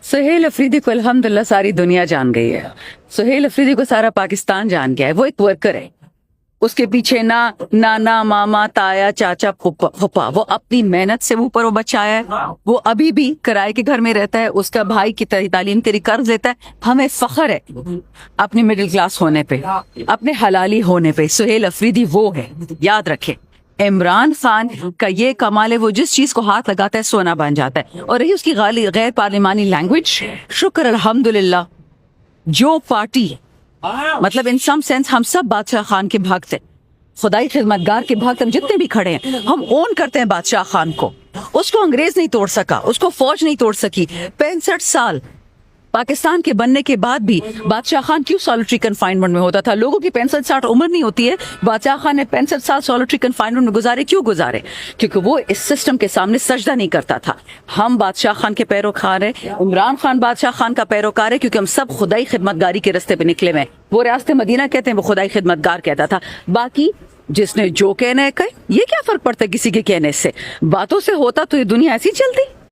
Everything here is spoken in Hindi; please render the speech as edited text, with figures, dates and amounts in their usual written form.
सुहेल अफरीदी को अल्हम्दुलिल्लाह सारी दुनिया जान गई है। सुहेल अफरीदी को सारा पाकिस्तान जान गया है। वो एक वर्कर है, उसके पीछे ना नाना मामा ताया चाचा फूफा, वो अपनी मेहनत से ऊपर वो बच्चा आया है। वो अभी भी किराए के घर में रहता है, उसका भाई की तालीम के लिए कर्ज लेता है। हमें फख्र है अपने मिडिल क्लास होने पे, अपने हलाली होने पे। सुहेल अफरीदी वो है, याद रखे। इमरान खान का ये कमाल है, वो जिस चीज को हाथ लगाता है सोना बन जाता है। और रही उसकी गैर पार्लिमानी लैंग्वेज, शुक्र अल्हम्दुलिल्लाह जो पार्टी, मतलब इन सम सेंस हम सब बादशाह खान के भक्त हैं, खुदाई खिदमतगार के भक्त। हम जितने भी खड़े हैं हम ओन करते हैं बादशाह खान को। उसको अंग्रेज नहीं तोड़ सका, उसको फौज नहीं तोड़ सकी। 65 साल पाकिस्तान के बनने के बाद भी बादशाह खान क्यों सॉलिटरी कन्फाइनमेंट में होता था? लोगों की 65-60 उम्र नहीं होती है। बादशाह खान ने 65 साल सॉलिटरी कन्फाइनमेंट में गुजारे। क्यों गुजारे? क्योंकि वो इस सिस्टम के सामने सजदा नहीं करता था। हम बादशाह खान के पैरोकार हैं, इमरान खान बादशाह खान का पैरोकार है, क्योंकि हम सब खुदाई खिदमतगारी के रास्ते पे निकले हुए हैं। वो रास्ते मदीना कहते हैं, वो खुदाई खिदमतगार कहता था। बाकी जिसने जो कहना है कहे, ये क्या फर्क पड़ता है किसी के कहने से? बातों से होता तो ये दुनिया ऐसी चलती।